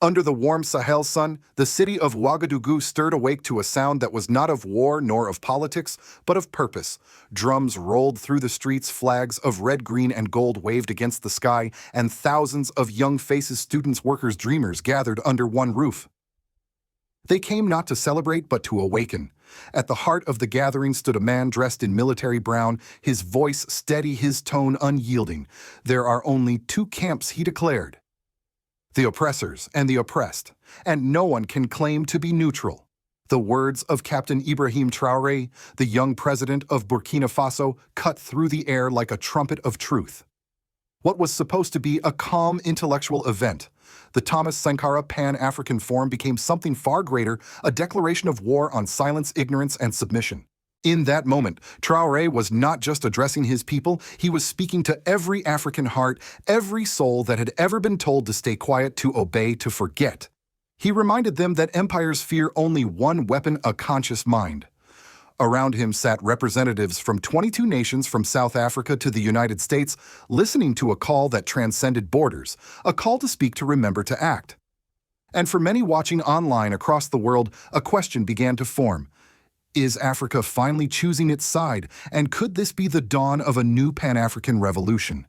Under the warm Sahel sun, the city of Ouagadougou stirred awake to a sound that was not of war nor of politics, but of purpose. Drums rolled through the streets, flags of red, green, and gold waved against the sky, and thousands of young faces, students, workers, dreamers gathered under one roof. They came not to celebrate, but to awaken. At the heart of the gathering stood a man dressed in military brown, his voice steady, his tone unyielding. There are only two camps, he declared. The oppressors and the oppressed, and no one can claim to be neutral. The words of Captain Ibrahim Traoré, the young president of Burkina Faso, cut through the air like a trumpet of truth. What was supposed to be a calm intellectual event, the Thomas Sankara Pan-African Forum, became something far greater, a declaration of war on silence, ignorance, and submission. In that moment, Traoré was not just addressing his people, he was speaking to every African heart, every soul that had ever been told to stay quiet, to obey, to forget. He reminded them that empires fear only one weapon, a conscious mind. Around him sat representatives from 22 nations from South Africa to the United States, listening to a call that transcended borders, a call to speak, to remember, to act. And for many watching online across the world, a question began to form. Is Africa finally choosing its side, and could this be the dawn of a new Pan-African revolution?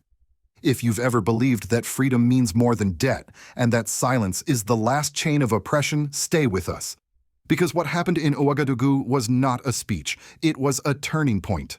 If you've ever believed that freedom means more than debt, and that silence is the last chain of oppression, stay with us. Because what happened in Ouagadougou was not a speech, it was a turning point.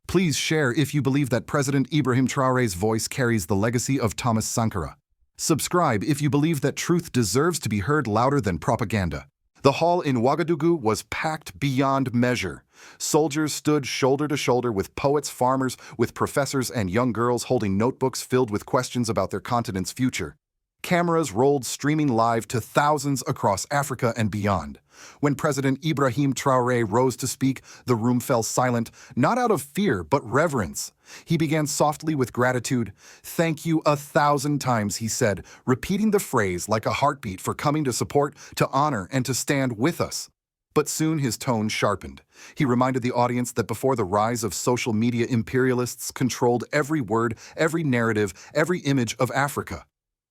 Please share if you believe that President Ibrahim Traoré's voice carries the legacy of Thomas Sankara. Subscribe if you believe that truth deserves to be heard louder than propaganda. The hall in Ouagadougou was packed beyond measure. Soldiers stood shoulder to shoulder with poets, farmers, with professors and young girls holding notebooks filled with questions about their continent's future. Cameras rolled streaming live to thousands across Africa and beyond. When President Ibrahim Traoré rose to speak, the room fell silent, not out of fear, but reverence. He began softly with gratitude. "Thank you 1,000 times," he said, repeating the phrase like a heartbeat, for coming to support, to honor, and to stand with us. But soon his tone sharpened. He reminded the audience that before the rise of social media, imperialists controlled every word, every narrative, every image of Africa.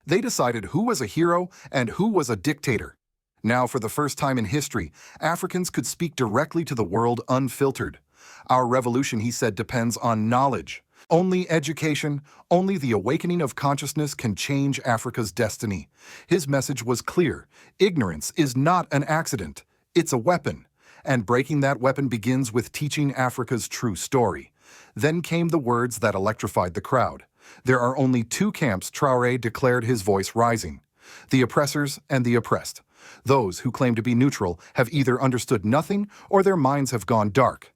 They decided who was a hero and who was a dictator. Now, for the first time in history, Africans could speak directly to the world unfiltered. Our revolution, he said, depends on knowledge. Only education, only the awakening of consciousness can change Africa's destiny. His message was clear. Ignorance is not an accident. It's a weapon. And breaking that weapon begins with teaching Africa's true story. Then came the words that electrified the crowd. There are only two camps, Traoré declared, his voice rising. The oppressors and the oppressed. Those who claim to be neutral have either understood nothing or their minds have gone dark.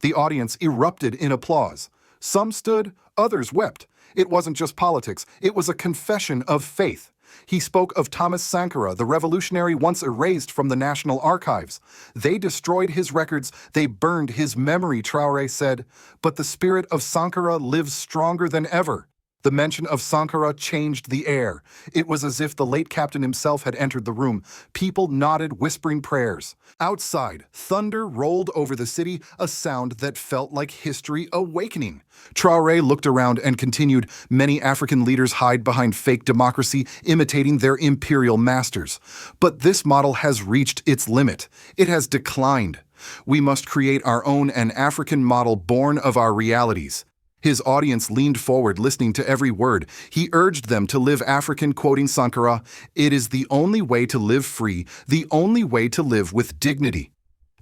The audience erupted in applause. Some stood, others wept. It wasn't just politics, it was a confession of faith. He spoke of Thomas Sankara, the revolutionary once erased from the National Archives. They destroyed his records, they burned his memory, Traoré said. But the spirit of Sankara lives stronger than ever. The mention of Sankara changed the air. It was as if the late captain himself had entered the room. People nodded, whispering prayers. Outside, thunder rolled over the city, a sound that felt like history awakening. Traoré looked around and continued, "Many African leaders hide behind fake democracy, imitating their imperial masters. But this model has reached its limit. It has declined. We must create our own, an African model born of our realities." His audience leaned forward, listening to every word. He urged them to live African, quoting Sankara, "It is the only way to live free, the only way to live with dignity."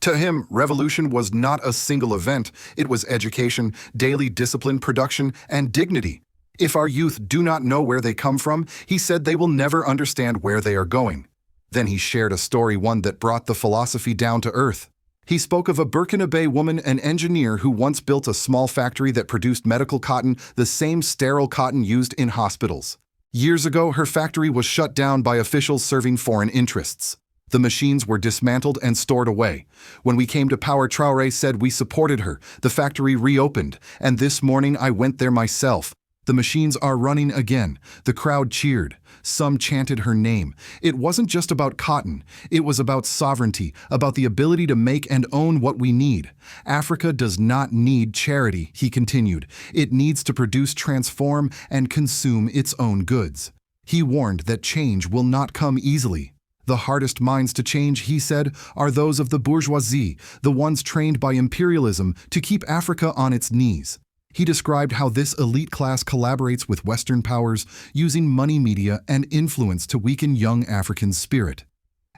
To him, revolution was not a single event. It was education, daily discipline, production, and dignity. If our youth do not know where they come from, he said, they will never understand where they are going. Then he shared a story, one that brought the philosophy down to earth. He spoke of a Burkina Faso woman, an engineer who once built a small factory that produced medical cotton, the same sterile cotton used in hospitals. Years ago, her factory was shut down by officials serving foreign interests. The machines were dismantled and stored away. When we came to power, Traoré said, we supported her. The factory reopened, and this morning I went there myself. The machines are running again. The crowd cheered. Some chanted her name. It wasn't just about cotton. It was about sovereignty, about the ability to make and own what we need. Africa does not need charity, he continued. It needs to produce, transform, and consume its own goods. He warned that change will not come easily. The hardest minds to change, he said, are those of the bourgeoisie, the ones trained by imperialism to keep Africa on its knees. He described how this elite class collaborates with Western powers, using money, media, and influence to weaken young African spirit.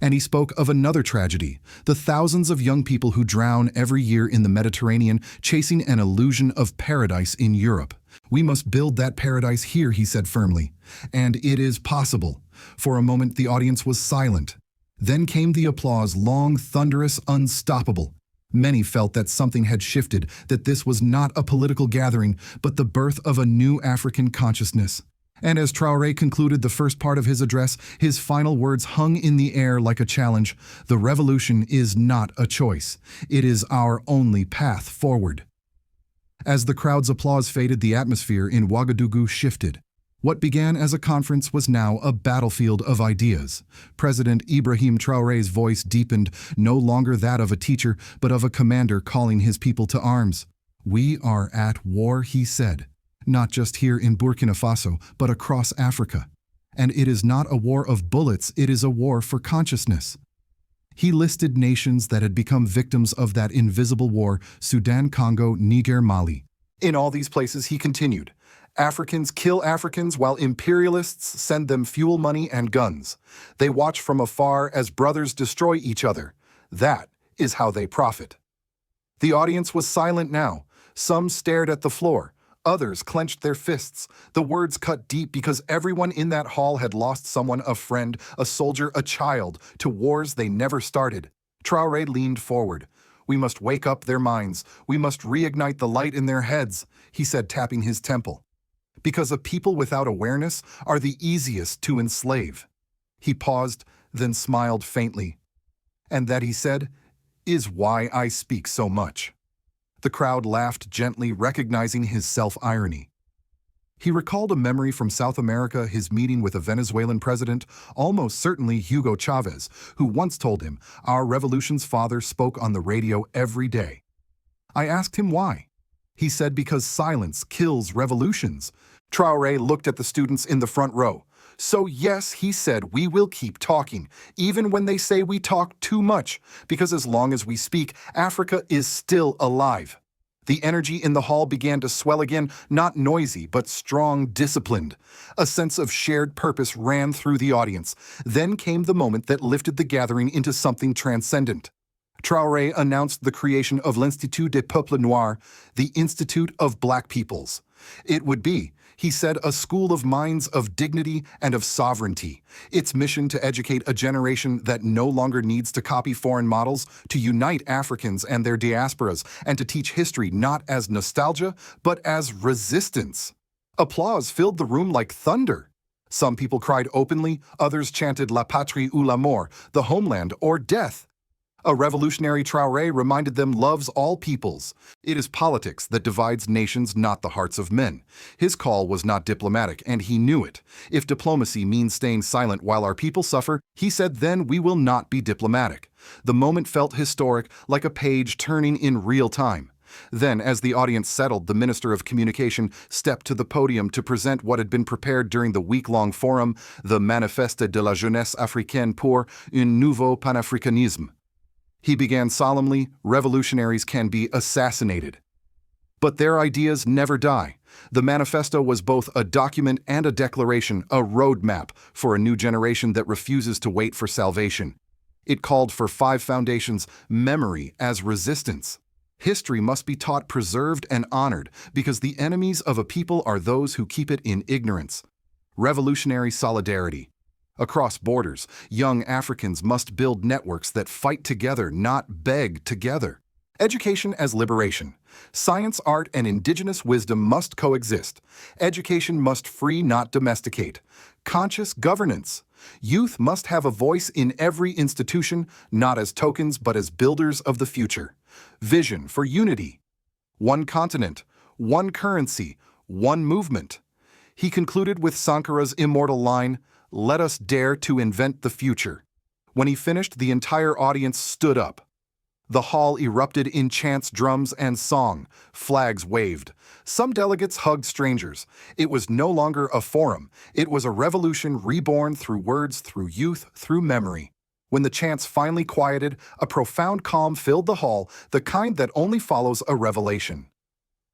And he spoke of another tragedy, the thousands of young people who drown every year in the Mediterranean, chasing an illusion of paradise in Europe. We must build that paradise here, he said firmly. And it is possible. For a moment, the audience was silent. Then came the applause, long, thunderous, unstoppable. Many felt that something had shifted, that this was not a political gathering, but the birth of a new African consciousness. And as Traoré concluded the first part of his address, his final words hung in the air like a challenge. The revolution is not a choice. It is our only path forward. As the crowd's applause faded, the atmosphere in Ouagadougou shifted. What began as a conference was now a battlefield of ideas. President Ibrahim Traoré's voice deepened, no longer that of a teacher, but of a commander calling his people to arms. "We are at war," he said. Not just here in Burkina Faso, but across Africa. And it is not a war of bullets, it is a war for consciousness. He listed nations that had become victims of that invisible war: Sudan, Congo, Niger, Mali. In all these places, he continued, Africans kill Africans while imperialists send them fuel, money, and guns. They watch from afar as brothers destroy each other. That is how they profit. The audience was silent now. Some stared at the floor. Others clenched their fists. The words cut deep because everyone in that hall had lost someone, a friend, a soldier, a child, to wars they never started. Traoré leaned forward. "We must wake up their minds. We must reignite the light in their heads," he said, tapping his temple. "Because a people without awareness are the easiest to enslave." He paused, then smiled faintly. "And that," he said, "is why I speak so much." The crowd laughed gently, recognizing his self-irony. He recalled a memory from South America, his meeting with a Venezuelan president, almost certainly Hugo Chavez, who once told him, "Our revolution's father spoke on the radio every day." I asked him why. He said, "Because silence kills revolutions." Traoré looked at the students in the front row. "So yes," he said, "we will keep talking, even when they say we talk too much, because as long as we speak, Africa is still alive." The energy in the hall began to swell again, not noisy, but strong, disciplined. A sense of shared purpose ran through the audience. Then came the moment that lifted the gathering into something transcendent. Traoré announced the creation of l'Institut des Peuples Noirs, the Institute of Black Peoples. It would be, he said, a school of minds, of dignity, and of sovereignty. Its mission to educate a generation that no longer needs to copy foreign models, to unite Africans and their diasporas, and to teach history not as nostalgia, but as resistance. Applause filled the room like thunder. Some people cried openly, others chanted "La patrie ou la mort," the homeland or death. A revolutionary Traoré reminded them loves all peoples. It is politics that divides nations, not the hearts of men. His call was not diplomatic, and he knew it. If diplomacy means staying silent while our people suffer, he said, then we will not be diplomatic. The moment felt historic, like a page turning in real time. Then, as the audience settled, the Minister of Communication stepped to the podium to present what had been prepared during the week-long forum, the Manifeste de la Jeunesse Africaine pour un nouveau Pan-Africanism. He began solemnly, revolutionaries can be assassinated. But their ideas never die. The manifesto was both a document and a declaration, a roadmap for a new generation that refuses to wait for salvation. It called for 5 foundations: memory as resistance. History must be taught, preserved, and honored, because the enemies of a people are those who keep it in ignorance. Revolutionary solidarity. Across borders, young Africans must build networks that fight together, not beg together. Education as liberation. Science, art, and indigenous wisdom must coexist. Education must free, not domesticate. Conscious governance. Youth must have a voice in every institution, not as tokens but as builders of the future. Vision for unity. One continent, one currency, one movement. He concluded with Sankara's immortal line, "Let us dare to invent the future." When he finished, the entire audience stood up. The hall erupted in chants, drums, and song. Flags waved. Some delegates hugged strangers. It was no longer a forum. It was a revolution reborn through words, through youth, through memory. When the chants finally quieted, a profound calm filled the hall, the kind that only follows a revelation.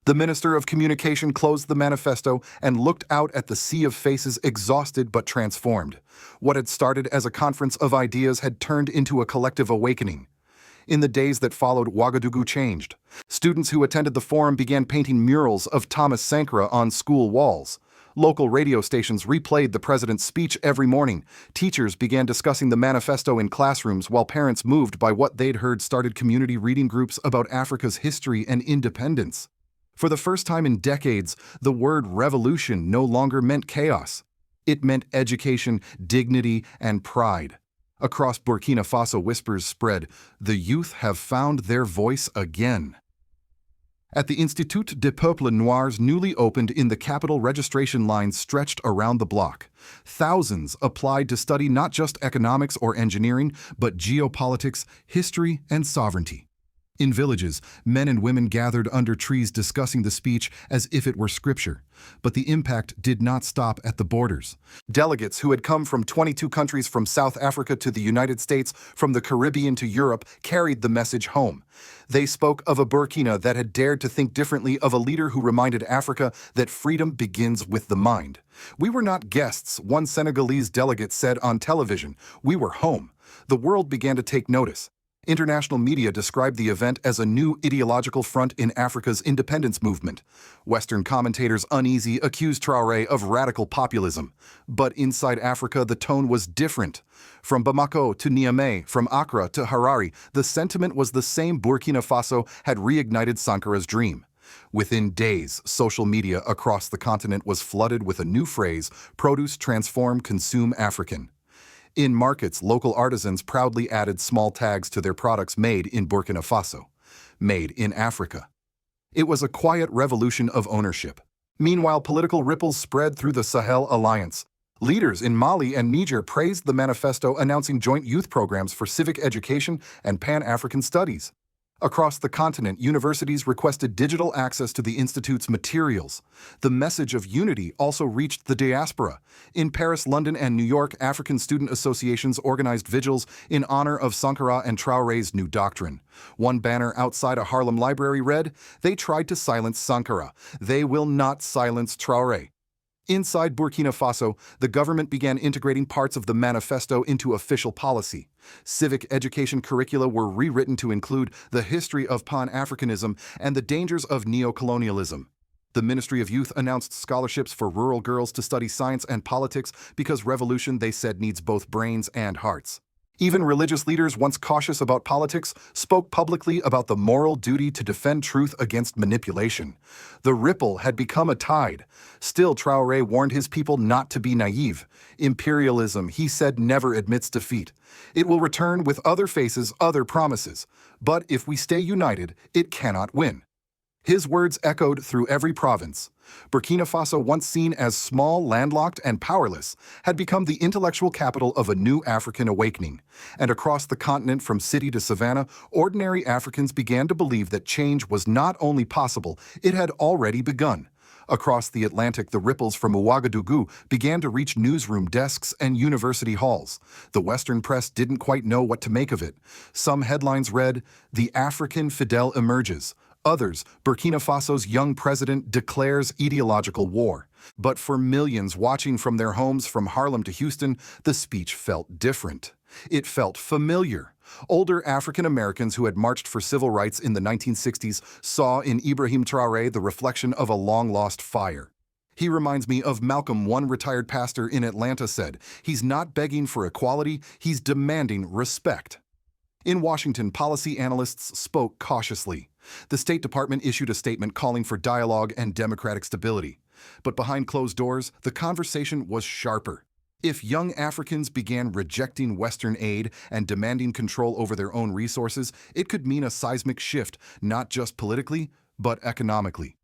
The Minister of Communication closed the manifesto and looked out at the sea of faces, exhausted but transformed. What had started as a conference of ideas had turned into a collective awakening. In the days that followed, Ouagadougou changed. Students who attended the forum began painting murals of Thomas Sankara on school walls. Local radio stations replayed the president's speech every morning. Teachers began discussing the manifesto in classrooms, while parents, moved by what they'd heard, started community reading groups about Africa's history and independence. For the first time in decades, the word revolution no longer meant chaos. It meant education, dignity, and pride. Across Burkina Faso, whispers spread, "The youth have found their voice again." At the Institut des Peuples Noirs, newly opened in the capital, registration lines stretched around the block. Thousands applied to study not just economics or engineering, but geopolitics, history, and sovereignty. In villages, men and women gathered under trees discussing the speech as if it were scripture. But the impact did not stop at the borders. Delegates who had come from 22 countries, from South Africa to the United States, from the Caribbean to Europe, carried the message home. They spoke of a Burkina that had dared to think differently, of a leader who reminded Africa that freedom begins with the mind. "We were not guests," one Senegalese delegate said on television. "We were home." The world began to take notice. International media described the event as a new ideological front in Africa's independence movement. Western commentators, uneasy, accused Traore of radical populism. But inside Africa, the tone was different. From Bamako to Niamey, from Accra to Harare, the sentiment was the same. Burkina Faso had reignited Sankara's dream. Within days, social media across the continent was flooded with a new phrase: produce, transform, consume African. In markets, local artisans proudly added small tags to their products: made in Burkina Faso, made in Africa. It was a quiet revolution of ownership. Meanwhile, political ripples spread through the Sahel alliance. Leaders in Mali and Niger praised the manifesto, announcing joint youth programs for civic education and Pan-African studies. Across the continent, universities requested digital access to the Institute's materials. The message of unity also reached the diaspora. In Paris, London, and New York, African student associations organized vigils in honor of Sankara and Traore's new doctrine. One banner outside a Harlem library read, "They tried to silence Sankara. They will not silence Traore." Inside Burkina Faso, the government began integrating parts of the manifesto into official policy. Civic education curricula were rewritten to include the history of Pan-Africanism and the dangers of neo-colonialism. The Ministry of Youth announced scholarships for rural girls to study science and politics because revolution, they said, needs both brains and hearts. Even religious leaders, once cautious about politics, spoke publicly about the moral duty to defend truth against manipulation. The ripple had become a tide. Still, Traore warned his people not to be naive. Imperialism, he said, never admits defeat. It will return with other faces, other promises. But if we stay united, it cannot win. His words echoed through every province. Burkina Faso, once seen as small, landlocked, and powerless, had become the intellectual capital of a new African awakening. And across the continent, from city to savannah, ordinary Africans began to believe that change was not only possible, it had already begun. Across the Atlantic, the ripples from Ouagadougou began to reach newsroom desks and university halls. The Western press didn't quite know what to make of it. Some headlines read, "The African Fidel emerges." Others, "Burkina Faso's young president declares ideological war." But for millions watching from their homes, from Harlem to Houston, the speech felt different. It felt familiar. Older African Americans who had marched for civil rights in the 1960s saw in Ibrahim Traoré the reflection of a long-lost fire. "He reminds me of Malcolm," one retired pastor in Atlanta said. "He's not begging for equality, he's demanding respect." In Washington, policy analysts spoke cautiously. The State Department issued a statement calling for dialogue and democratic stability. But behind closed doors, the conversation was sharper. If young Africans began rejecting Western aid and demanding control over their own resources, it could mean a seismic shift, not just politically, but economically.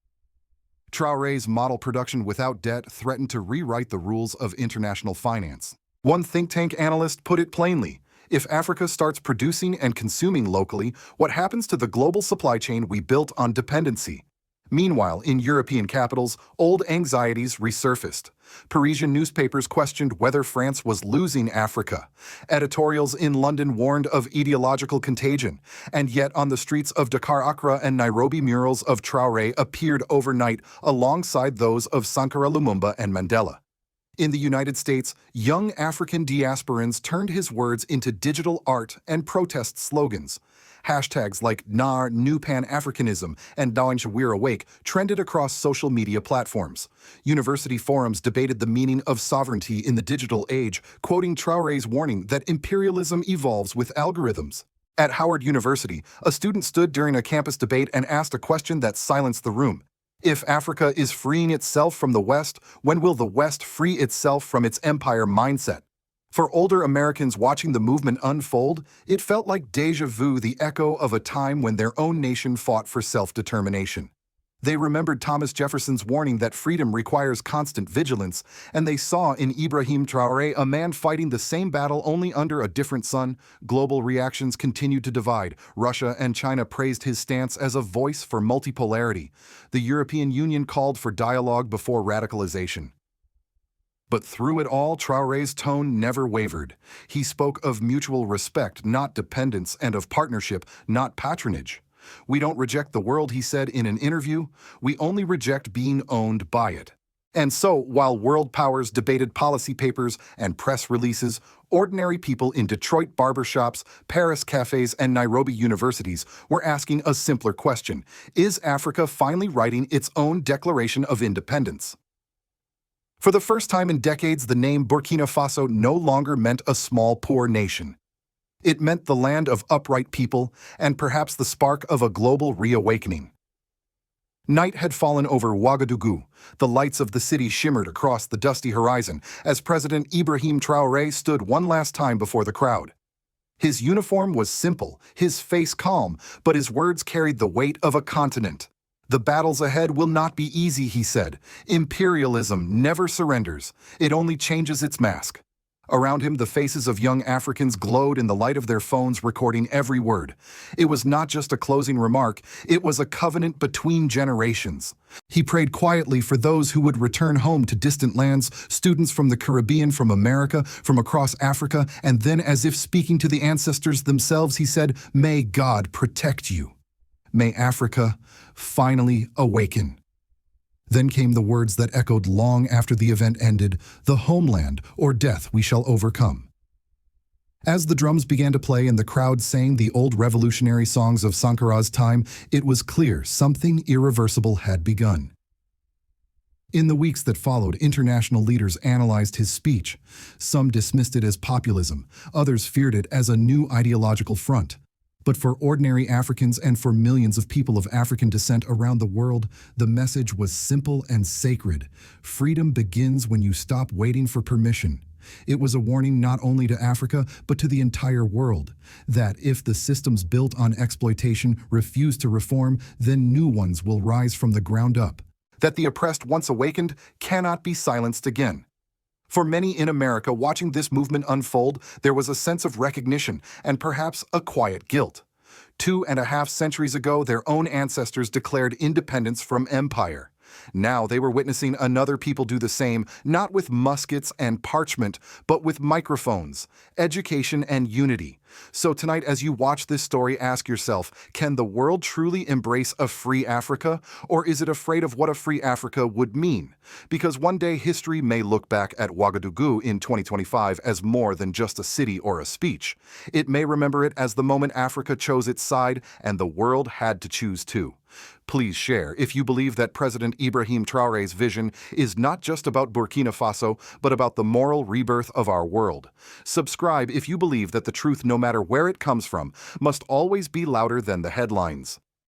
Traoré's model production without debt threatened to rewrite the rules of international finance. One think tank analyst put it plainly: If Africa starts producing and consuming locally, what happens to the global supply chain we built on dependency? Meanwhile, in European capitals, old anxieties resurfaced. Parisian newspapers questioned whether France was losing Africa. Editorials in London warned of ideological contagion. And yet, on the streets of Dakar, Accra, and Nairobi, murals of Traore appeared overnight alongside those of Sankara, Lumumba, and Mandela. In the United States, young African diasporans turned his words into digital art and protest slogans. Hashtags like NAR, New Pan-Africanism, and Dawansh We're Awake trended across social media platforms. University forums debated the meaning of sovereignty in the digital age, quoting Traore's warning that imperialism evolves with algorithms. At Howard University, a student stood during a campus debate and asked a question that silenced the room. If Africa is freeing itself from the West, when will the West free itself from its empire mindset? For older Americans watching the movement unfold, it felt like déjà vu, the echo of a time when their own nation fought for self-determination. They remembered Thomas Jefferson's warning that freedom requires constant vigilance, and they saw in Ibrahim Traoré a man fighting the same battle only under a different sun. Global reactions continued to divide. Russia and China praised his stance as a voice for multipolarity. The European Union called for dialogue before radicalization. But through it all, Traoré's tone never wavered. He spoke of mutual respect, not dependence, and of partnership, not patronage. We don't reject the world, he said in an interview. We only reject being owned by it. And so, while world powers debated policy papers and press releases, ordinary people in Detroit barbershops, Paris cafes, and Nairobi universities were asking a simpler question: is Africa finally writing its own Declaration of Independence? For the first time in decades, the name Burkina Faso no longer meant a small, poor nation. It meant the land of upright people and perhaps the spark of a global reawakening. Night had fallen over Ouagadougou. The lights of the city shimmered across the dusty horizon as President Ibrahim Traoré stood one last time before the crowd. His uniform was simple, his face calm, but his words carried the weight of a continent. The battles ahead will not be easy, he said. Imperialism never surrenders. It only changes its mask. Around him, the faces of young Africans glowed in the light of their phones, recording every word. It was not just a closing remark, it was a covenant between generations. He prayed quietly for those who would return home to distant lands, students from the Caribbean, from America, from across Africa, and then, as if speaking to the ancestors themselves, he said, "May God protect you. May Africa finally awaken." Then came the words that echoed long after the event ended: "The homeland or death we shall overcome." As the drums began to play and the crowd sang the old revolutionary songs of Sankara's time, it was clear something irreversible had begun. In the weeks that followed, international leaders analyzed his speech. Some dismissed it as populism, others feared it as a new ideological front. But for ordinary Africans and for millions of people of African descent around the world, the message was simple and sacred. Freedom begins when you stop waiting for permission. It was a warning not only to Africa, but to the entire world, that if the systems built on exploitation refuse to reform, then new ones will rise from the ground up. That the oppressed, once awakened, cannot be silenced again. For many in America watching this movement unfold, there was a sense of recognition and perhaps a quiet guilt. 2.5 centuries ago, their own ancestors declared independence from empire. Now they were witnessing another people do the same, not with muskets and parchment, but with microphones, education, and unity. So tonight, as you watch this story, ask yourself, can the world truly embrace a free Africa? Or is it afraid of what a free Africa would mean? Because one day history may look back at Ouagadougou in 2025 as more than just a city or a speech. It may remember it as the moment Africa chose its side and the world had to choose too. Please share if you believe that President Ibrahim Traoré's vision is not just about Burkina Faso, but about the moral rebirth of our world. Subscribe if you believe that the truth, no matter where it comes from, must always be louder than the headlines.